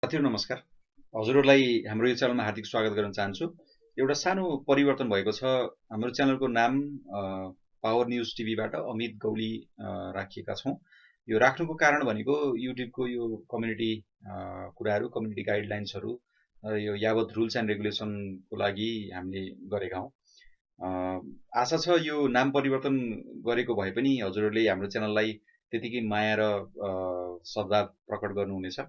साथीहरु नमस्कार। हजुरहरूलाई हाम्रो यो च्यानलमा हार्दिक स्वागत गर्न चाहन्छु। एउटा सानो परिवर्तन भएको छ। हाम्रो च्यानलको नाम पावर न्यूज टिभीबाट अमित गौली राखिएका छौं। यो राख्नुको कारण भनेको युट्युबको यो कम्युनिटी कुराहरू, कम्युनिटी गाइडलाइन्सहरू र यो यावत रुल्स एन्ड रेगुलेसनको लागि हामीले गरेका हौं। आशा छ यो नाम परिवर्तन गरेको भए पनि हजुरहरूले हाम्रो च्यानललाई त्यतिकै माया र सद्भाव प्रकट गर्नुहुनेछ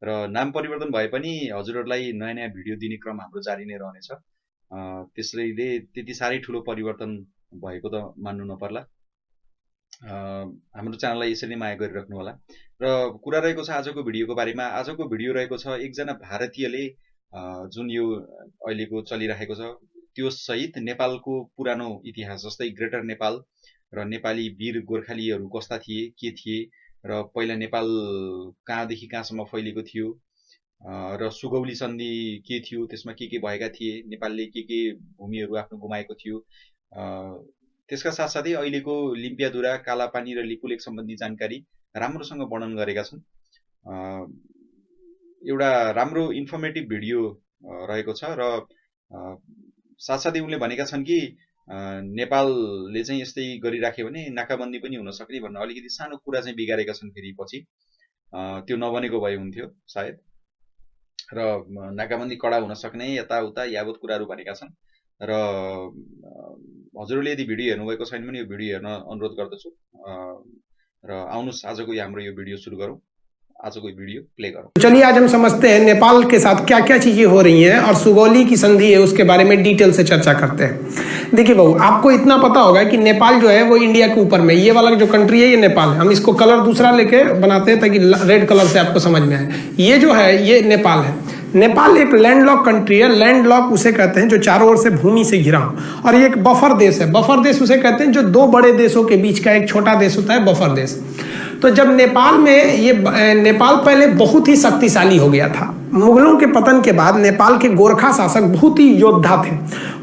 र नाम परिवर्तन भए पनि हजुरहरूलाई नयाँ नयाँ भिडियो दिने क्रम हाम्रो जारी नै रहनेछ। त्यसैले त्यति साह्रै ठुलो परिवर्तन भएको त मान्नु नपर्ला। हाम्रो च्यानललाई यसरी नै माया गरिराख्नु होला। र कुरा रहेको छ आजको भिडियोको बारेमा। आजको भिडियो रहेको छ एकजना भारतीयले जुन यो अहिलेको चलिरहेको छ त्यो सहित नेपालको पुरानो इतिहास, जस्तै ग्रेटर नेपाल र नेपाली वीर गोर्खालीहरू कस्ता थिए, के थिए र पहिला नेपाल कहाँदेखि कहाँसम्म फैलिएको थियो र सुगौली सन्धि के थियो, त्यसमा के भएका थिए, नेपालले के भूमिहरू आफ्नो गुमाएको थियो, त्यसका साथसाथै अहिलेको लिम्पियाधुरा, कालापानी र लिपुलेख सम्बन्धी जानकारी राम्रोसँग वर्णन गरेका छन्। एउटा राम्रो इन्फर्मेटिभ भिडियो रहेको छ र साथसाथै उनले भनेका छन् कि नेपालले चाहिँ यस्तै गरिराख्यो भने नाकाबन्दी पनि हुन सक्ने भन्ने अलिकति सानो कुरा चाहिँ बिगारेका छन्। फेरि पछि त्यो नबनेको भए हुन्थ्यो सायद। र नाकाबन्दी कडा हुन सक्ने यताउता यावत कुराहरू भनेका छन्। र हजुरहरूले यदि भिडियो हेर्नुभएको छैन भने यो भिडियो हेर्न अनुरोध गर्दछु। र आउनुहोस् आजको हाम्रो यो भिडियो सुरु गरौँ। आजको वीडियो प्ले करो। चलिए आज हम समझते हैं नेपाल के साथ क्या क्या चीजें हो रही हैं और सुगौली की संधि है उसके बारे में डिटेल से चर्चा करते हैं। देखिए बहू, आपको इतना पता होगा कि नेपाल जो है वो इंडिया के ऊपर में, ये वाला जो कंट्री है ये नेपाल है। हम इसको कलर दूसरा लेके बनाते हैं ताकि रेड कलर से आपको समझ में आए। ये जो है ये नेपाल है। नेपाल एक लैंडलॉक कंट्री है। लैंडलॉक उसे कहते हैं जो चारों ओर से भूमि से घिरा हो, और ये एक बफर देश है। बफर देश उसे कहते हैं जो दो बड़े देशों के बीच का एक छोटा देश होता है, बफर देश। तो जब नेपाल में ये नेपाल पहले बहुत ही शक्तिशाली हो गया था। मुगलों के पतन के बाद नेपाल के गोरखा शासक बहुत ही योद्धा थे,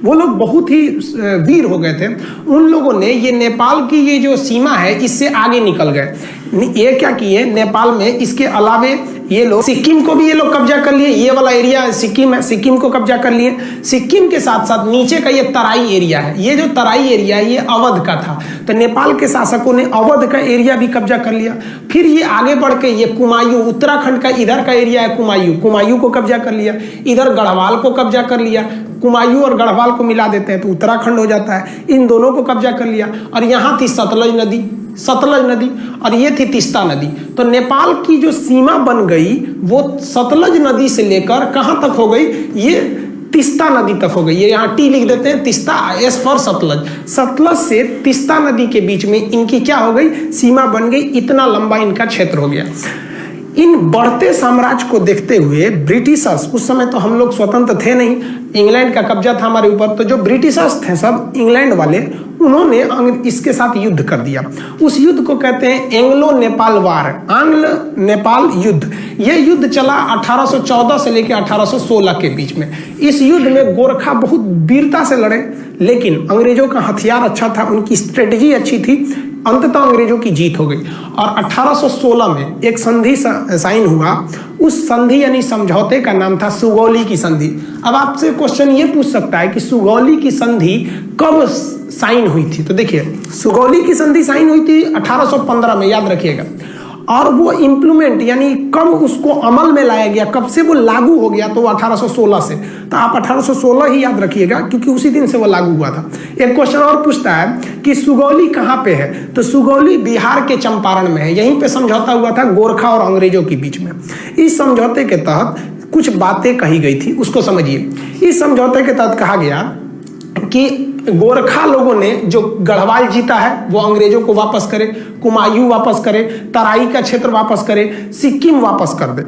वो लोग बहुत ही वीर हो गए थे। उन लोगों ने ये नेपाल की ये जो सीमा है इससे आगे निकल गए। ये क्या किए, नेपाल में इसके अलावे ये लोग सिक्किम को भी ये लोग कब्जा कर लिए। ये वाला एरिया सिक्किम है, सिक्किम को कब्जा कर लिए। सिक्किम के साथ साथ नीचे का ये तराई एरिया है, ये जो तराई एरिया है ये अवध का था। तो नेपाल के शासकों ने अवध का एरिया भी कब्जा कर लिया। फिर ये आगे बढ़ के ये कुमायूं, उत्तराखंड का इधर का एरिया है कुमायूं को कब्जा कर लिया। इधर गढ़वाल को कब्जा कर लिया। कुमायूं और गढ़वाल को मिला देते हैं तो उत्तराखंड हो जाता है। इन दोनों को कब्जा कर लिया। और यहाँ थी सतलज नदी और ये थी तीस्ता नदी। तो नेपाल की जो सीमा बन गई वो सतलज नदी से लेकर कहां तक हो गई, ये तीस्ता नदी तक हो गई। ये यहाँ टी लिख देते हैं, तीस्ता एस फॉर सतलज। सतलज से तीस्ता नदी के बीच में इनकी क्या हो गई, सीमा बन गई। इतना लंबा इनका क्षेत्र हो गया। इन बढ़ते साम्राज्य को देखते हुए ब्रिटिशर्स, उस समय तो हम लोग स्वतंत्र थे नहीं, इंग्लैंड का कब्जा था हमारे ऊपर, तो जो ब्रिटिशर्स थे सब इंग्लैंड वाले, उन्होंने इसके साथ युद्ध कर दिया। उस युद्ध को कहते हैं एंग्लो नेपाल वार, आंग्ल नेपाल युद्ध। यह युद्ध चला 1814 से लेकर 1816 के बीच में। इस युद्ध में गोरखा बहुत वीरता से लड़े, लेकिन अंग्रेजों का हथियार अच्छा था, उनकी स्ट्रेटजी अच्छी थी। अंततः अंग्रेजों की जीत हो गई और 1816 में एक संधि साइन हुआ। उस संधि यानी समझौते का नाम था सुगौली की संधि। अब आपसे क्वेश्चन ये पूछ सकता है कि सुगौली की संधि कब साइन हुई थी। तो देखिए, सुगौली की संधि साइन हुई थी 1815 में, याद रखिएगा। और वो इम्प्लीमेंट यानी कब उसको अमल में लाया गया, कब से वो लागू हो गया, तो 1816 से। तो आप 1816 ही याद रखिएगा क्योंकि उसी दिन से वो लागू हुआ था। एक क्वेश्चन और पूछता है कि सुगौली कहाँ पे है, तो सुगौली बिहार के चंपारण में है। यहीं पे समझौता हुआ था गोरखा और अंग्रेजों के बीच में। इस समझौते के तहत कुछ बातें कही गई थी, उसको समझिए। इस समझौते के तहत कहा गया कि गोरखा लोगों ने जो गढ़वाल जीता है वो अंग्रेजों को वापस करे, कुमायूं वापस करे, तराई का क्षेत्र वापस करे, सिक्किम वापस कर दे।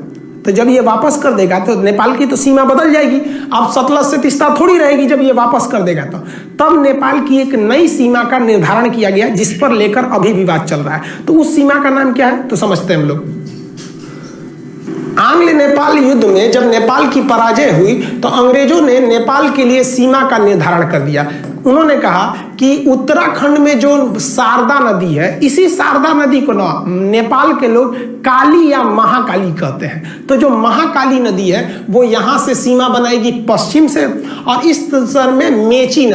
तो जब ये वापस कर देगा तो नेपाल की तो सीमा बदल जाएगी। अब सतलज से तीस्ता थोड़ी रहेगी जब ये वापस कर देगा। तो तब नेपाल की एक नई सीमा का निर्धारण किया गया जिस पर लेकर अभी विवाद चल रहा है। तो उस सीमा का नाम क्या है, तो समझते हैं हम लोग। आंग्ल नेपाल युद्ध में जब नेपाल की पराजय हुई तो अंग्रेजों ने नेपाल के लिए सीमा का निर्धारण कर दिया। उन्होंने कहा कि उत्तराखंड में जो शारदा नदी है, इसी शारदा नदी को ना नेपाल के लोग काली या महाकाली कहते हैं। तो जो महाकाली नदी है वो यहाँ से सीमा बनाएगी पश्चिम से, और इस सर में मेची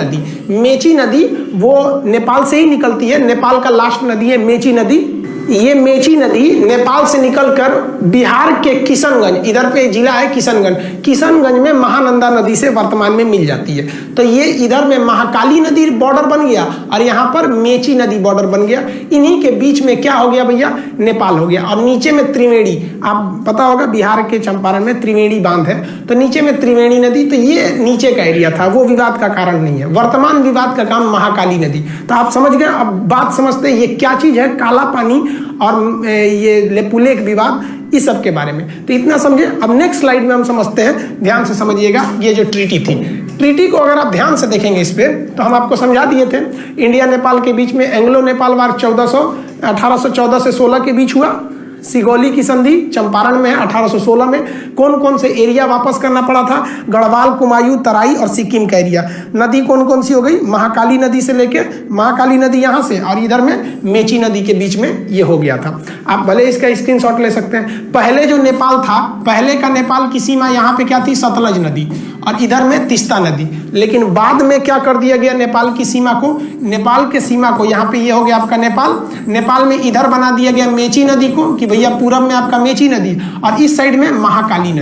नदी वो नेपाल से ही निकलती है। नेपाल का लास्ट नदी है मेची नदी। ये मेची नदी नेपाल से निकलकर बिहार के किशनगंज, इधर पे जिला है किशनगंज में महानंदा नदी से वर्तमान में मिल जाती है। तो ये इधर में महाकाली नदी बॉर्डर बन गया और यहाँ पर मेची नदी बॉर्डर बन गया। इन्हीं के बीच में क्या हो गया भैया, नेपाल हो गया। और नीचे में त्रिवेणी, आप पता होगा बिहार के चंपारण में त्रिवेणी बांध है, तो नीचे में त्रिवेणी नदी, तो ये नीचे का एरिया था, वो विवाद का कारण नहीं है। वर्तमान विवाद का काम महाकाली नदी। तो आप समझ गए। अब बात समझते हैं ये क्या चीज है, काला पानी और ये लेपुलेख विवाद, इस सब के बारे में। तो इतना समझे। अब नेक्स्ट स्लाइड में हम समझते हैं, ध्यान से समझिएगा। ये जो ट्रीटी थी, ट्रीटी को अगर आप ध्यान से देखेंगे इस पे, तो हम आपको समझा दिए थे। इंडिया नेपाल के बीच में एंग्लो नेपाल वार 1814 से 16 के बीच हुआ। सिगौली की संधि चंपारण में है 1816 में। कौन कौन से एरिया वापस करना पड़ा था, गढ़वाल, कुमायूं, तराई और सिक्किम का एरिया। नदी कौन कौन सी हो गई, महाकाली नदी से लेके, महाकाली नदी यहाँ से और इधर में मेची नदी के बीच में ये हो गया था। आप भले इसका स्क्रीनशॉट ले सकते हैं। पहले जो नेपाल था, पहले का नेपाल की सीमा यहाँ पे क्या थी, सतलज नदी, और इधर में तीस्ता नदी। लेकिन बाद में क्या कर दिया गया, नेपाल की सीमा को यहाँ पे ये हो गया आपका नेपाल में इधर बना दिया गया मेची नदी को, कि भैया पूरब में आपका मेची नदी और इस साइड में महाकाली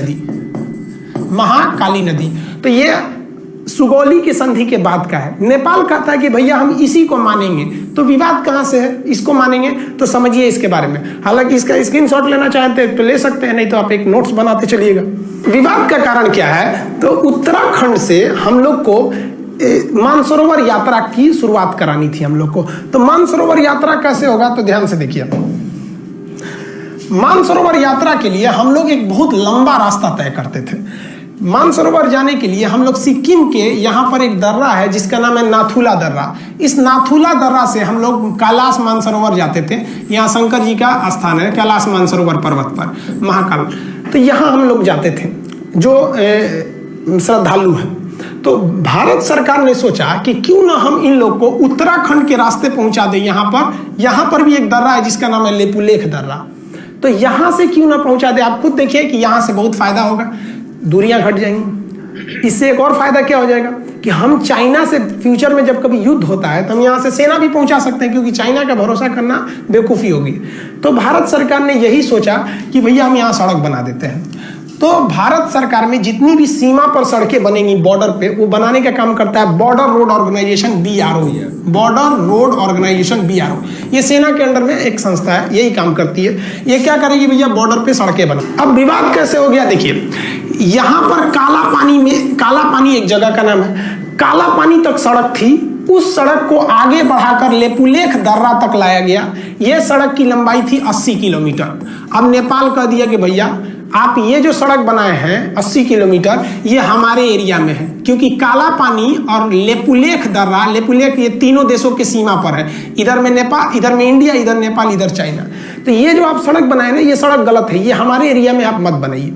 नदी। तो ये सुगौली की संधि के बाद का है। नेपाल कहता है कि भैया हम इसी को मानेंगे। तो विवाद कहां से है, इसको मानेंगे। तो समझिए इसके बारे में। हालांकि इसका स्क्रीनशॉट लेना चाहते हैं तो ले सकते हैं, नहीं तो आप एक नोट्स बनाते चलिएगा। विवाद का कारण क्या है, तो उत्तराखंड से हम लोग को मानसरोवर यात्रा की शुरुआत करानी थी हम लोग को। तो मानसरोवर यात्रा कैसे होगा, तो ध्यान से देखिए। मानसरोवर यात्रा के लिए हम लोग एक बहुत लंबा रास्ता तय करते थे। मानसरोवर जाने के लिए हम लोग सिक्किम के यहाँ पर एक दर्रा है जिसका नाम है नाथुला दर्रा। इस नाथुला दर्रा से हम लोग कैलाश मानसरोवर जाते थे। यहाँ शंकर जी का स्थान है कैलाश मानसरोवर पर्वत पर, महाकाल। तो यहाँ हम लोग जाते थे जो श्रद्धालु हैं। तो भारत सरकार ने सोचा कि क्यों ना हम इन लोग को उत्तराखंड के रास्ते पहुंचा दें। यहाँ पर भी एक दर्रा है जिसका नाम है लेपुलेख दर्रा। तो यहाँ से क्यों ना पहुंचा दे। आप खुद देखिए कि यहाँ से बहुत फायदा होगा, दूरियां घट जाएंगी। इससे एक और फायदा क्या हो जाएगा कि हम चाइना से फ्यूचर में जब कभी युद्ध होता है तो हम यहाँ से सेना भी पहुंचा सकते हैं, क्योंकि चाइना का भरोसा करना बेवकूफ़ी होगी। तो भारत सरकार ने यही सोचा कि भैया हम यहाँ सड़क बना देते हैं। तो भारत सरकार में जितनी भी सीमा पर सड़कें बनेंगी बॉर्डर पे, वो बनाने का काम करता है border road organisation BRO। Border road organisation BRO ये सेना के अंडर में एक संस्था है, यही काम करती है। ये क्या करेगी भैया, बॉर्डर पे सड़कें बना। अब विवाद कैसे हो गया, देखिए यहाँ पर काला पानी एक जगह का नाम है, काला पानी तक सड़क थी। उस सड़क को आगे बढ़ाकर लेपुलेख दर्रा तक लाया गया। यह सड़क की लंबाई थी 80 किलोमीटर। अब नेपाल कह दिया कि भैया आप ये जो सड़क बनाए हैं 80 किलोमीटर, ये हमारे एरिया में है, क्योंकि काला पानी और लेपुलेख दर्रा, लेपुलेख ये तीनों देशों के सीमा पर है। इधर में नेपाल, इधर में इंडिया, इधर नेपाल, इधर चाइना। तो ये जो आप सड़क बनाए ना, ये सड़क गलत है, ये हमारे एरिया में आप मत बनाइए।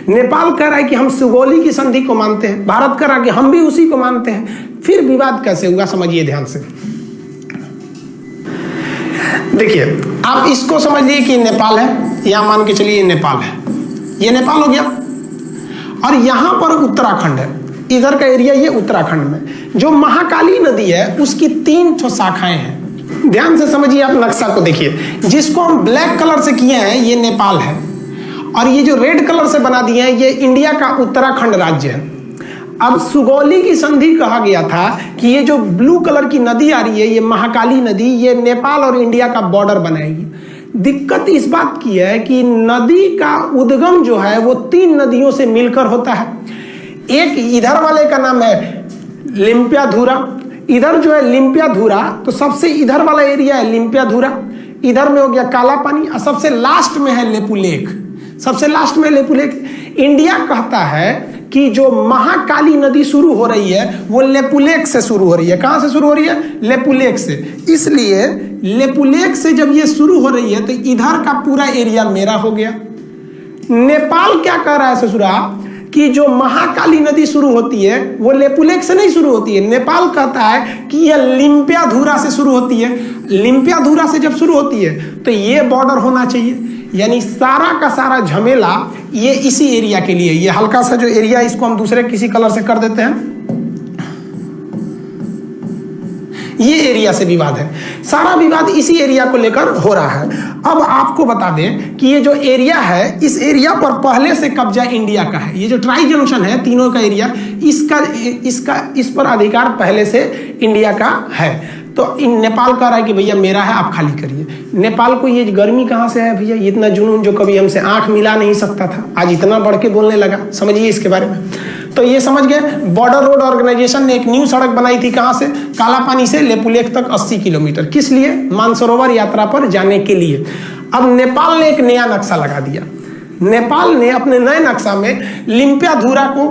नेपाल कह रहा है कि हम सुगौली की संधि को मानते हैं, भारत कह रहा है कि हम भी उसी को मानते हैं। फिर विवाद कैसे हुआ, समझिए ध्यान से। देखिए आप इसको समझिए कि नेपाल है, यहां मान के चलिए नेपाल है, ये नेपाल हो गया, और यहां पर उत्तराखंड है, इधर का एरिया ये उत्तराखंड में। जो महाकाली नदी है उसकी 3 ठो शाखाएं हैं। ध्यान से समझिए, आप नक्शा को देखिए। जिसको हम ब्लैक कलर से किए हैं ये नेपाल है, और ये जो रेड कलर से बना दिए हैं ये इंडिया का उत्तराखंड राज्य है। अब सुगौली की संधि कहा गया था कि ये जो ब्लू कलर की नदी आ रही है, ये महाकाली नदी, ये नेपाल और इंडिया का बॉर्डर बनाएगी। दिक्कत इस बात की है कि नदी का उद्गम जो है वो 3 नदियों से मिलकर होता है। एक इधर वाले का नाम है लिम्पियाधुरा, इधर जो है लिम्पियाधुरा, तो सबसे इधर वाला एरिया है लिम्पियाधुरा, इधर में हो गया काला पानी, और सबसे लास्ट में है लेपुलेख। सबसे लास्ट में लेपुलेख। इंडिया कहता है कि जो महाकाली नदी शुरू हो रही है वो लेपुलेख से शुरू हो रही है। कहां से शुरू हो रही है, लेपुलेख से। इसलिए लेपुलेख से जब ये शुरू हो रही है तो इधर का पूरा एरिया मेरा हो गया। नेपाल क्या कह रहा है ससुरा कि जो महाकाली नदी शुरू होती है वो लेपुलेख से नहीं शुरू होती है। नेपाल कहता है कि यह लिम्पियाधुरा से शुरू होती है। लिम्पियाधुरा से जब शुरू होती है तो ये बॉर्डर होना चाहिए, यानी सारा का सारा झमेला ये इसी एरिया के लिए। ये हल्का सा जो एरिया इसको हम दूसरे किसी कलर से कर देते हैं, ये एरिया से विवाद है। सारा विवाद इसी एरिया को लेकर हो रहा है। अब आपको बता दें कि ये जो एरिया है, इस एरिया पर पहले से कब्जा इंडिया का है। ये जो ट्राई जंक्शन है तीनों का एरिया, इस पर अधिकार पहले से इंडिया का है। तो नेपाल कह रहा है कि भैया मेरा है, आप खाली करिए। नेपाल को ये गर्मी कहाँ से है भैया? इतना जुनून जो कभी हमसे आंख मिला नहीं सकता था, आज इतना बढ़ के बोलने लगा। समझिए इसके बारे में। तो ये समझ गए, बॉर्डर रोड ऑर्गेनाइजेशन ने एक न्यू सड़क बनाई थी। कहाँ से? कालापानी से लेपुलेख तक 80 किलोमीटर। किस लिए? मानसरोवर यात्रा पर जाने के लिए। अब नेपाल ने एक नया नक्शा लगा दिया। नेपाल ने अपने नए नक्शा में लिम्पियाधुरा को,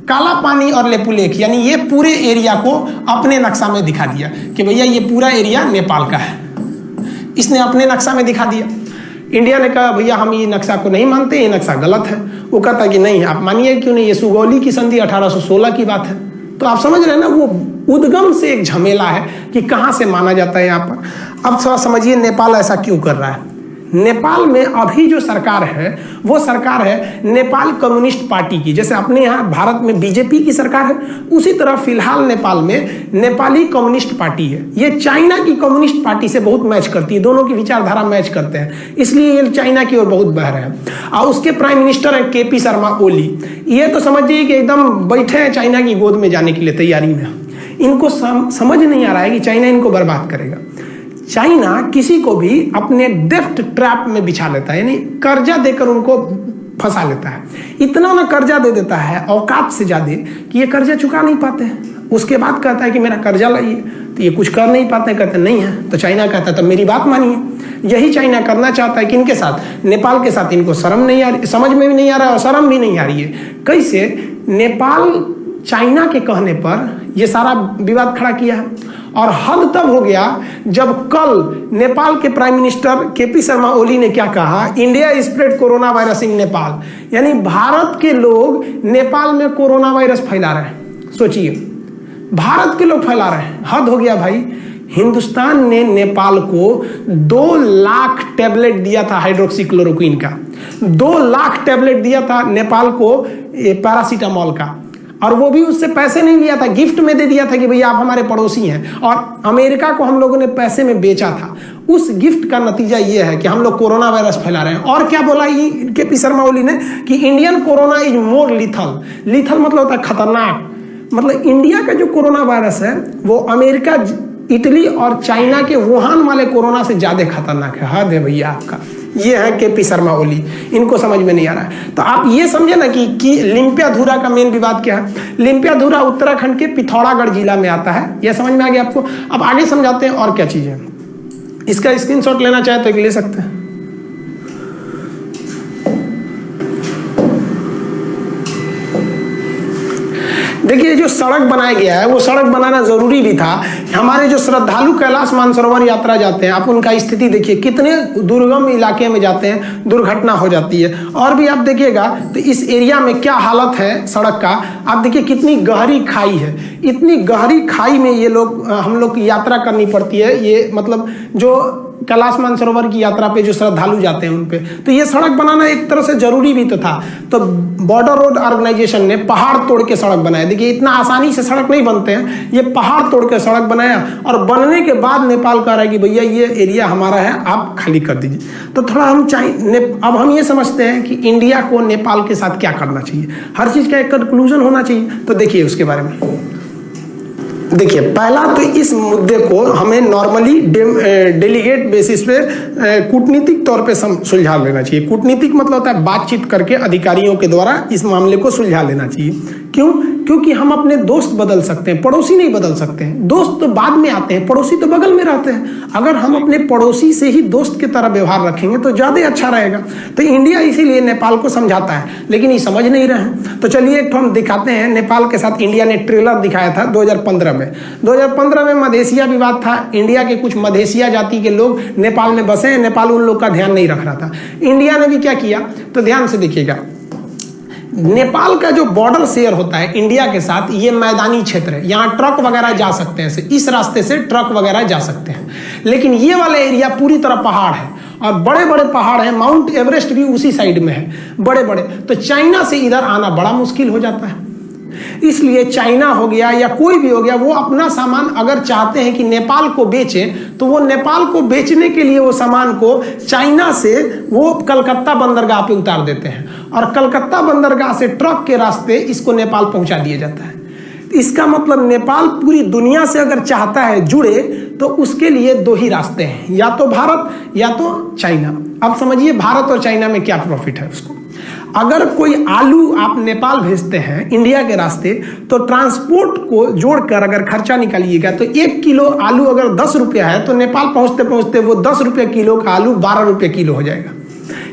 काला पानी और लेपुलेख, यानी ये पूरे एरिया को अपने नक्शा में दिखा दिया कि भैया ये पूरा एरिया नेपाल का है। इसने अपने नक्शा में दिखा दिया। इंडिया ने कहा भैया हम ये नक्शा को नहीं मानते, ये नक्शा गलत है। वो कहता कि नहीं आप मानिए, क्यों नहीं, ये सुगौली की संधि 1816 की बात है। तो आप समझ रहे हैं ना, वो उद्गम से एक झमेला है कि कहाँ से माना जाता है यहाँ पर। अब थोड़ा समझिए नेपाल ऐसा क्यों कर रहा है। नेपाल में अभी जो सरकार है वो सरकार है नेपाल कम्युनिस्ट पार्टी की। जैसे अपने यहाँ भारत में बीजेपी की सरकार है, उसी तरह फिलहाल नेपाल में नेपाली कम्युनिस्ट पार्टी है। ये चाइना की कम्युनिस्ट पार्टी से बहुत मैच करती है, दोनों की विचारधारा मैच करते हैं, इसलिए ये चाइना की ओर बहुत बह रहे हैं। और उसके प्राइम मिनिस्टर हैं KP शर्मा ओली। ये तो समझिए कि एकदम बैठे हैं चाइना की गोद में जाने के लिए तैयारी में। इनको समझ नहीं आ रहा है कि चाइना इनको बर्बाद करेगा। चाइना किसी को भी अपने डेफ्ट ट्रैप में बिछा लेता है, यानी कर्जा देकर उनको फंसा लेता है। इतना ना कर्जा दे देता है औकात से ज़्यादा कि ये कर्जा चुका नहीं पाते हैं। उसके बाद कहता है कि मेरा कर्जा लाइए, तो ये कुछ कर नहीं पाते, कहते नहीं है। तो चाइना कहता है तब मेरी बात मानिए। यही चाइना करना चाहता है। किनके साथ? नेपाल के साथ। इनको शर्म नहीं आ रही, समझ में भी नहीं आ रहा है और शर्म भी नहीं आ रही है। कैसे नेपाल चाइना के कहने पर ये सारा विवाद खड़ा किया है। और हद तब हो गया जब कल नेपाल के prime minister KP Sharma Oli ने क्या कहा, India spread corona virus in Nepal, यानी भारत के लोग नेपाल में कोरोना वायरस फैला रहे हैं। सोचिए, भारत के लोग फैला रहे हैं। हद हो गया भाई। हिंदुस्तान ने नेपाल को 2 लाख टैबलेट दिया था हाइड्रोक्सीक्लोरोक्विन का, 2 लाख टैबलेट दिया था नेपाल को पैरासीटामोल का, और वो भी उससे पैसे नहीं लिया था, गिफ्ट में दे दिया था कि भैया आप हमारे पड़ोसी हैं। और अमेरिका को हम लोगों ने पैसे में बेचा था। उस गिफ्ट का नतीजा ये है कि हम लोग कोरोना वायरस फैला रहे हैं। और क्या बोला ये KP शर्मा ओली ने कि Indian corona is more lethal. Lethal मतलब होता है खतरनाक। मतलब इंडिया का जो कोरोना वायरस है वो अमेरिका, इटली और चाइना के वुहान वाले कोरोना से ज्यादा खतरनाक है। हद है भैया आपका। ये है KP शर्मा ओली, इनको समझ में नहीं आ रहा है। तो आप ये समझे ना कि लिम्पियाधुरा का मेन विवाद क्या है। लिम्पियाधुरा उत्तराखंड के पिथौरागढ़ जिला में आता है। यह समझ में आ गया आपको। अब आगे समझाते हैं और क्या चीज़ है। इसका स्क्रीनशॉट लेना चाहे तो ले सकते हैं। देखिए जो सड़क बनाया गया है वो सड़क बनाना जरूरी भी था। हमारे जो श्रद्धालु कैलाश मानसरोवर यात्रा जाते हैं, आप उनका स्थिति देखिए, कितने दुर्गम इलाके में जाते हैं, दुर्घटना हो जाती है। और भी आप देखिएगा तो इस एरिया में क्या हालत है सड़क का। आप देखिए कितनी गहरी खाई है। इतनी गहरी खाई में ये लोग, हम लोग की यात्रा करनी पड़ती है। ये मतलब जो कैलाश मानसरोवर की यात्रा पे जो श्रद्धालु जाते हैं उन पे, तो ये सड़क बनाना एक तरह से जरूरी भी तो था। तो बॉर्डर रोड ऑर्गेनाइजेशन ने पहाड़ तोड़ के सड़क बनाया। देखिए इतना आसानी से सड़क नहीं बनते हैं, ये पहाड़ तोड़ के सड़क बनाया। और बनने के बाद नेपाल कह रहा है कि भैया ये एरिया हमारा है, आप खाली कर दीजिए। तो थोड़ा हम अब हम ये समझते हैं कि इंडिया को नेपाल के साथ क्या करना चाहिए, हर चीज़ का एक कंक्लूजन होना चाहिए। तो देखिए उसके बारे में। देखिए पहला तो इस मुद्दे को हमें नॉर्मली डेलीगेट बेसिस पे कूटनीतिक तौर पे सुलझा लेना चाहिए। कूटनीतिक मतलब होता है बातचीत करके अधिकारियों के द्वारा इस मामले को सुलझा लेना चाहिए। क्यों? क्योंकि हम अपने दोस्त बदल सकते हैं, पड़ोसी नहीं बदल सकते हैं। दोस्त तो बाद में आते हैं, पड़ोसी तो बगल में रहते हैं। अगर हम अपने पड़ोसी से ही दोस्त की तरह व्यवहार रखेंगे तो ज़्यादा अच्छा रहेगा। तो इंडिया इसीलिए नेपाल को समझाता है, लेकिन ये समझ नहीं रहे हैं। तो चलिए एक हम दिखाते हैं। नेपाल के साथ इंडिया ने ट्रेलर दिखाया था 2015 में। 2015 में मधेसिया विवाद था। इंडिया के कुछ मधेसिया जाति के लोग नेपाल में बसे हैं, नेपाल उन लोग का ध्यान नहीं रख रहा था। इंडिया ने भी क्या किया, तो ध्यान से देखिएगा। नेपाल का जो बॉर्डर शेयर होता है इंडिया के साथ, ये मैदानी क्षेत्र है, यहाँ ट्रक वगैरह जा सकते हैं, इस रास्ते से ट्रक वगैरह जा सकते हैं। लेकिन ये वाला एरिया पूरी तरह पहाड़ है और बड़े बड़े पहाड़ हैं, माउंट एवरेस्ट भी उसी साइड में है, बड़े बड़े। तो चाइना से इधर आना बड़ा मुश्किल हो जाता है। इसलिए चाइना हो गया या कोई भी हो गया, वो अपना सामान अगर चाहते हैं कि नेपाल को बेचे, तो वो नेपाल को बेचने के लिए वो सामान को चाइना से वो कलकत्ता बंदरगाह पे उतार देते हैं और कलकत्ता बंदरगाह से ट्रक के रास्ते इसको नेपाल पहुंचा दिया जाता है। इसका मतलब नेपाल पूरी दुनिया से अगर चाहता है जुड़े, तो उसके लिए दो ही रास्ते हैं, या तो भारत या तो चाइना। अब समझिए भारत और चाइना में क्या प्रॉफिट है उसको। अगर कोई आलू आप नेपाल भेजते हैं इंडिया के रास्ते, तो ट्रांसपोर्ट को जोड़कर अगर खर्चा निकालिएगा तो 1 किलो आलू अगर 10 रुपया है, तो नेपाल पहुंचते पहुंचते वो 10 रुपये किलो का आलू 12 रुपये किलो हो जाएगा,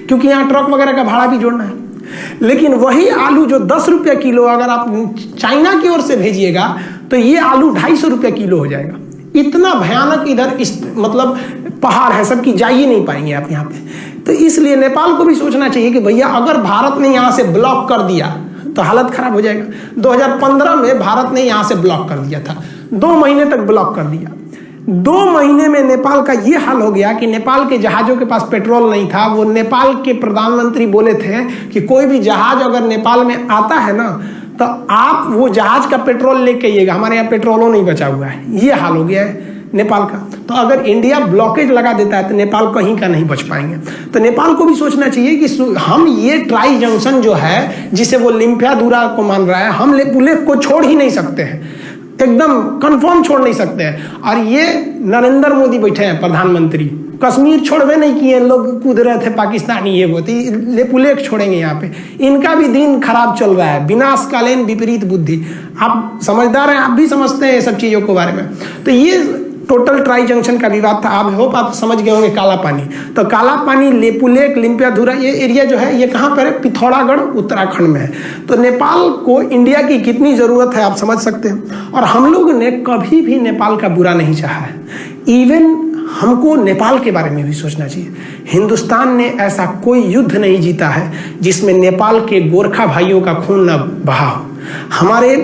क्योंकि यहाँ ट्रक वगैरह का भाड़ा भी जोड़ना है। लेकिन वही आलू जो 10 रुपये किलो अगर आप चाइना की ओर से भेजिएगा, तो ये आलू 250 रुपये किलो हो जाएगा। इतना भयानक इधर मतलब पहाड़ है, सबकी जा ही नहीं पाएंगे आप यहाँ पे। तो इसलिए नेपाल को भी सोचना चाहिए कि भैया अगर भारत ने यहाँ से ब्लॉक कर दिया तो हालत खराब हो जाएगा। 2015 में भारत ने यहाँ से ब्लॉक कर दिया था, 2 महीने तक ब्लॉक कर दिया। 2 महीने में नेपाल का ये हाल हो गया कि नेपाल के जहाजों के पास पेट्रोल नहीं था। वो नेपाल के प्रधानमंत्री बोले थे कि कोई भी जहाज अगर नेपाल में आता है ना, तो आप वो जहाज का पेट्रोल लेके आइएगा, हमारे यहाँ पेट्रोलों नहीं बचा हुआ है। ये हाल हो गया है नेपाल का। तो अगर इंडिया ब्लॉकेज लगा देता है तो नेपाल कहीं का नहीं बच पाएंगे। तो नेपाल को भी सोचना चाहिए कि हम ये ट्राई जंक्शन जो है, जिसे वो लिम्फियादुरा को मान रहा है, हम लेपुलेख को छोड़ ही नहीं सकते हैं, एकदम कंफर्म छोड़ नहीं सकते हैं। और ये नरेंद्र मोदी बैठे हैं प्रधानमंत्री, कश्मीर छोड़वे नहीं किए, लोग कूद रहे थे पाकिस्तानी, ये वो लेपुलेख छोड़ेंगे यहाँ पे। इनका भी दिन खराब चल रहा है, विनाशकालीन विपरीत बुद्धि। आप समझदार हैं, आप भी समझते हैं ये सब चीज़ों के बारे में। तो ये टोटल ट्राई जंक्शन का विवाद था। आप होप आप समझ गए होंगे काला पानी। तो काला पानी, लेपुलेख, लिम्पियाधुरा, ये एरिया जो है ये कहाँ पर है? पिथौरागढ़ उत्तराखंड में है। तो नेपाल को इंडिया की कितनी ज़रूरत है आप समझ सकते हैं। और हम लोग ने कभी भी नेपाल का बुरा नहीं चाहा है। इवन हमको नेपाल के बारे में भी सोचना चाहिए। हिंदुस्तान ने ऐसा कोई युद्ध नहीं जीता है जिसमें नेपाल के गोरखा भाइयों का खून न बहा हो। हमारे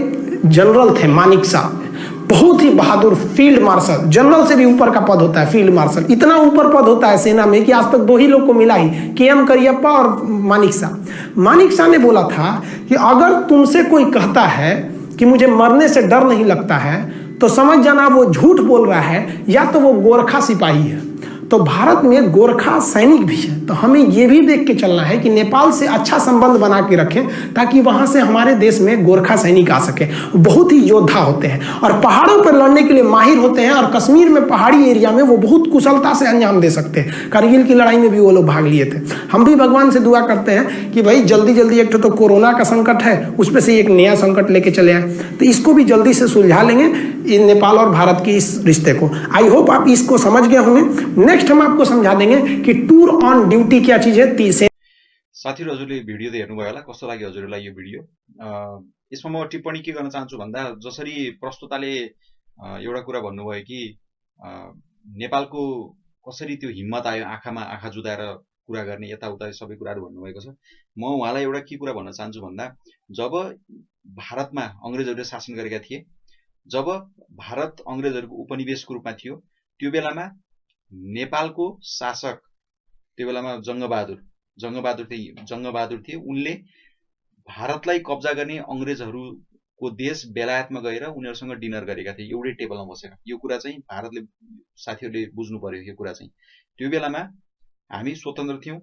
जनरल थे मानिक साहब, बहुत ही बहादुर फील्ड मार्शल, जनरल से भी ऊपर का पद होता है फील्ड मार्शल। इतना ऊपर पद होता है सेना में कि आज तक 2 ही लोग को मिला ही, KM करियप्पा और मानिक शाह। मानिक शाह ने बोला था कि अगर तुमसे कोई कहता है कि मुझे मरने से डर नहीं लगता है, तो समझ जाना वो झूठ बोल रहा है, या तो वो गोरखा सिपाही है। तो भारत में गोरखा सैनिक भी है। तो हमें ये भी देख के चलना है कि नेपाल से अच्छा संबंध बना के रखें, ताकि वहां से हमारे देश में गोरखा सैनिक आ सके। बहुत ही योद्धा होते हैं और पहाड़ों पर लड़ने के लिए माहिर होते हैं। और कश्मीर में पहाड़ी एरिया में वो बहुत कुशलता से अंजाम दे सकते हैं। कारगिल की लड़ाई में भी वो लोग भाग लिए थे। हम भी भगवान से दुआ करते हैं कि भाई जल्दी जल्दी, एक तो कोरोना का संकट है, उस पर से एक नया संकट लेके चले आए, तो इसको भी जल्दी से सुलझा लेंगे, नेपाल और भारत के इस रिश्ते को। आई होप आप इसको समझ गए होंगे। नेक्स्ट हम आपको समझा देंगे कि टूर ऑन ड्यूटी क्या चीज है। साथीहरु, हजुरले भिडियो त हेर्नुभयो होला, कस्तो लाग्यो हजुरलाई यो भिडियो? यसमा म टिप्पणी के गर्न चाहन्छु भन्दा, जसरी प्रस्तुताले एउटा कुरा भन्नुभयो कि नेपालको कसरी त्यो हिम्मत आयो आँखामा आँखा जुदाएर कुरा गर्ने, यताउता सबै कुराहरू भन्नुभएको छ। म उहाँलाई एउटा के कुरा भन्न चाहन्छु भन्दा, जब भारतमा अङ्ग्रेजहरूले शासन गरेका थिए, जब भारत अङ्ग्रेजहरूको उपनिवेशको रूपमा थियो, त्यो बेलामा नेपालको शासक त्यो बेलामा जङ्गबहादुर थिए। उनले भारतलाई कब्जा गर्ने अङ्ग्रेजहरूको देश बेलायतमा गएर उनीहरूसँग डिनर गरेका थिए, एउटै टेबलमा बसेर। यो कुरा चाहिँ भारतले, साथीहरूले बुझ्नु पर्यो। यो कुरा चाहिँ त्यो बेलामा हामी स्वतन्त्र थियौँ,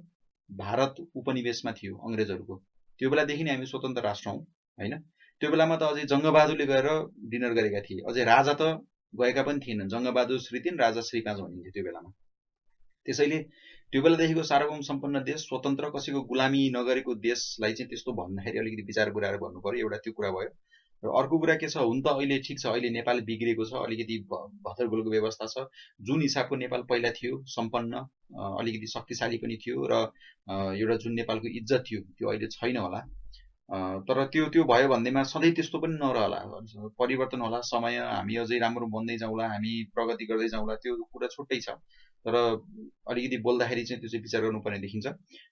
भारत उपनिवेशमा थियो अङ्ग्रेजहरूको। त्यो बेलादेखि नै हामी स्वतन्त्र राष्ट्र हौँ, होइन? त्यो बेलामा त अझै जङ्गबहादुरले गएर डिनर गरेका थिए। अझै राजा त गएका पनि थिएनन्। जङ्गबहादुर श्री 3, राजा श्री 5 भनिन्थ्यो त्यो बेलामा। त्यसैले त्यो बेलादेखिको सार्वभौम सम्पन्न देश, स्वतन्त्र, कसैको गुलामी नगरेको देशलाई चाहिँ त्यस्तो भन्दाखेरि अलिकति विचार गरेर भन्नु पर्यो। एउटा त्यो कुरा भयो। र अर्को कुरा के छ, हुन त अहिले ठिक छ, अहिले नेपाल बिग्रेको छ, अलिकति भद्रगोलको व्यवस्था छ। जुन हिसाबको नेपाल पहिला थियो, सम्पन्न, अलिकति शक्तिशाली पनि थियो, र एउटा जुन नेपालको इज्जत थियो त्यो अहिले छैन होला। तर त्यो भयो भन्दैमा सधैँ त्यस्तो पनि नरहला, परिवर्तन होला, समय हामी अझै राम्रो बन्दै जाउँला, हामी प्रगति गर्दै जाउँला, त्यो कुरा छुट्टै छ। तर अलिकति बोल्दाखेरि चाहिँ त्यो चाहिँ विचार गर्नुपर्ने देखिन्छ।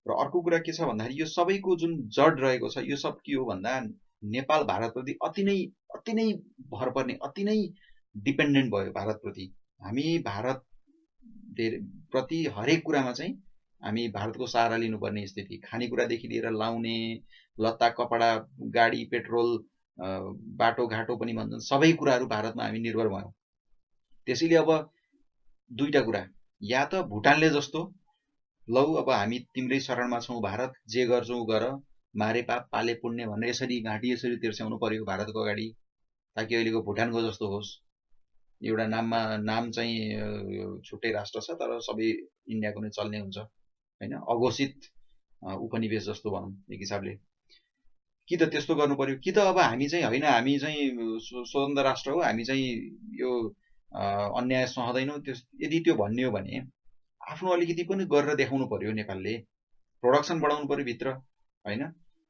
र अर्को कुरा के छ भन्दाखेरि यो सबैको जुन जड रहेको छ यो सब के हो भन्दा नेपाल भारतप्रति अति नै भर पर्ने, अति नै डिपेन्डेन्ट भयो भारतप्रति। हामी भारत प्रति हरेक कुरामा चाहिँ हामी भारतको सहारा लिनुपर्ने स्थिति, खानेकुरादेखि लिएर लाउने लत्ता कपडा गाडी पेट्रोल बाटोघाटो पनि भन्छन्, सबै कुराहरू भारतमा हामी निर्भर भयौँ। त्यसैले अब दुईटा कुरा, या त भुटानले जस्तो लौ अब हामी तिम्रै शरणमा छौँ भारत, जे गर्छौ गर, मारे पाप पाले पुण्य भनेर यसरी घाँटी यसरी तिर्स्याउनु पर्यो भारतको अगाडि, ताकि अहिलेको भुटानको जस्तो होस्। एउटा नाम चाहिँ छुट्टै राष्ट्र छ तर सबै इन्डियाको नै चल्ने हुन्छ होइन, अघोषित उपनिवेश जस्तो भनौँ एक हिसाबले। कि त त्यस्तो गर्नु पर्यो, कि त अब हामी चाहिँ होइन, हामी चाहिँ स्वतन्त्र राष्ट्र हो, हामी चाहिँ यो अन्याय सहँदैनौँ, यदि त्यो भन्ने हो भने आफ्नो अलिकति पनि गरेर देखाउनु पर्यो। नेपालले प्रोडक्सन बढाउनु पर्यो भित्र होइन।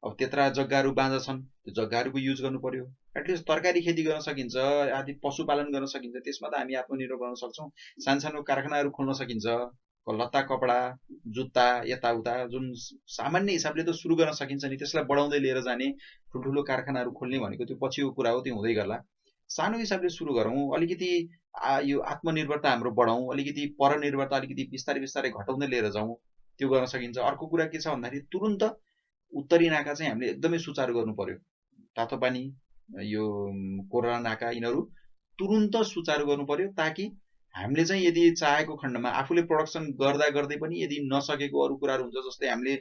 अब त्यत्रा जग्गाहरू बाँझा छन्, त्यो जग्गाहरूको युज गर्नु पर्यो। एटलिस्ट तरकारी खेती गर्न सकिन्छ, आदि पशुपालन गर्न सकिन्छ, त्यसमा त हामी आत्मनिर्भर गर्न सक्छौँ। सानो कारखानाहरू खोल्न सकिन्छ, लत्ता कपडा जुत्ता यताउता जुन सामान्य हिसाबले त सुरु गर्न सकिन्छ नि, त्यसलाई बढाउँदै लिएर जाने, ठुल्ठुलो कारखानाहरू खोल्ने भनेको त्यो पछिको कुरा हो, त्यो हुँदै गर्ला। सानो हिसाबले सुरु गरौँ, अलिकति यो आत्मनिर्भरता हाम्रो बढाउँ, अलिकति परनिर्भरता अलिकति बिस्तारै बिस्तारै घटाउँदै लिएर जाउँ, त्यो गर्न सकिन्छ। अर्को कुरा के छ भन्दाखेरि तुरुन्त उत्तरी नाका चाहिँ हामीले एकदमै सुचारू गर्नु पर्यो। तातो पानी, यो कोरोना नाका, यिनीहरू तुरुन्त सुचारू गर्नु पर्यो, ताकि हामीले चाहिँ यदि चाहेको खण्डमा आफूले प्रोडक्सन गर्दा गर्दै पनि यदि नसकेको अरू कुराहरू हुन्छ, जस्तै हामीले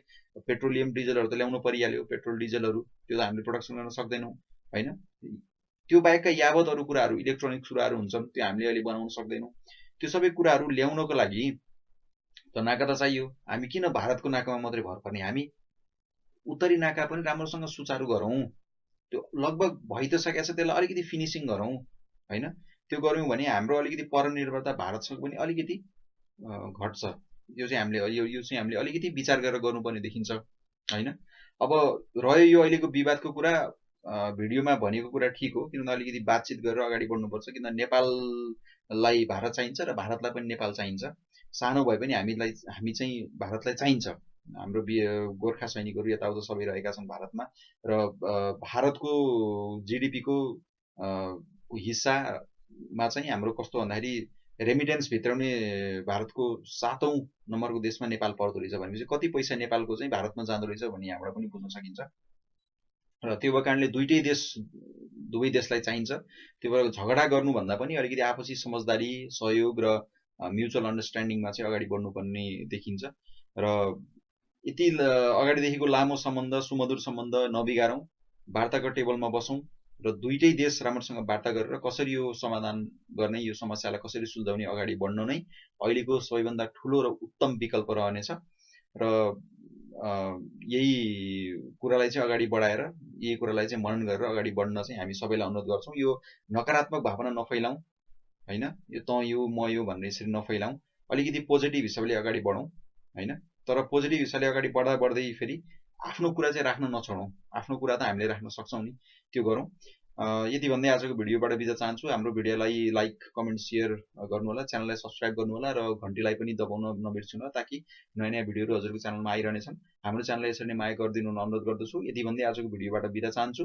पेट्रोलियम डिजलहरू त ल्याउनु परिहाल्यो, पेट्रोल डिजलहरू त्यो त हामीले प्रोडक्सन गर्न सक्दैनौँ होइन। त्यो बाहेकका यावत अरू कुराहरू इलेक्ट्रोनिक कुराहरू हुन्छन्, त्यो हामीले अहिले बनाउन सक्दैनौँ। त्यो सबै कुराहरू ल्याउनको लागि त नाका त चाहियो। हामी किन भारतको नाकामा मात्रै भर पर्ने, हामी उत्तरी नाका पनि राम्रोसँग सुचारू गरौँ। त्यो लगभग भइ त सकेको छ, त्यसलाई अलिकति फिनिसिङ गरौँ होइन। त्यो गऱ्यौँ भने हाम्रो अलिकति परनिर्भरता भारतसँग पनि अलिकति घट्छ। यो चाहिँ हामीले अलिकति विचार गरेर गर्नुपर्ने देखिन्छ होइन। अब रह्यो यो अहिलेको विवादको कुरा, भिडियोमा भनेको कुरा ठिक हो, किनभने अलिकति बातचित गरेर अगाडि बढ्नुपर्छ, किनभने नेपाललाई भारत चाहिन्छ र भारतलाई पनि नेपाल चाहिन्छ। सानो भए पनि हामी चाहिँ भारतलाई चाहिन्छ। हाम्रो गोर्खा सैनिकहरू यताउता सबै रहेका छन् भारतमा, र भारतको जिडिपीको हिस्सामा चाहिँ हाम्रो कस्तो भन्दाखेरि रेमिटेन्स भित्राउने भारतको 7औं नम्बरको देशमा नेपाल पर्दो रहेछ भनेपछि कति पैसा नेपालको चाहिँ भारतमा जाँदो रहेछ भन्ने यहाँबाट पनि बुझ्न सकिन्छ। र त्यो भएको कारणले दुवै देशलाई चाहिन्छ। त्यो भएर झगडा गर्नुभन्दा पनि अलिकति आपसी समझदारी, सहयोग र म्युचुअल अन्डरस्ट्यान्डिङमा चाहिँ अगाडि बढ्नुपर्ने देखिन्छ। र यति अगाडिदेखिको लामो सम्बन्ध, सुमधुर सम्बन्ध नबिगारौँ, वार्ताको टेबलमा बसौँ र दुईटै देश राम्रोसँग वार्ता गरेर कसरी यो समाधान गर्ने, यो समस्यालाई कसरी सुल्झाउने अगाडि बढ्नु नै अहिलेको सबैभन्दा ठुलो र उत्तम विकल्प रहनेछ। र यही कुरालाई चाहिँ अगाडि बढाएर, यही कुरालाई चाहिँ मनन गरेर अगाडि बढ्न चाहिँ हामी सबैलाई अनुरोध गर्छौँ। यो नकारात्मक भावना नफैलाउँ होइन, यो त यो म यो भनेर यसरी नफैलाउँ, अलिकति पोजिटिभ हिसाबले अगाडि बढौँ होइन। तर पोजिटिभ हिसाबले अगाडि बढ्दै फेरि आफ्नो कुरा चाहिँ राख्न नछोडौँ, आफ्नो कुरा त हामीले राख्न सक्छौँ नि, त्यो गरौँ। यति भन्दै आजको भिडियोबाट बिदा चाहन्छु। हाम्रो भिडियोलाई लाइक कमेन्ट सेयर गर्नुहोला, च्यानललाई सब्सक्राइब गर्नुहोला र घन्टीलाई पनि दबाउन नबिर्सिनु, ताकि नयाँ नयाँ भिडियोहरू हजुरको च्यानलमा आइरहनेछन्। हाम्रो च्यानललाई यसरी नै माया गरिदिनु अनुरोध गर्दछु। यति भन्दै आजको भिडियोबाट बिदा चाहन्छु।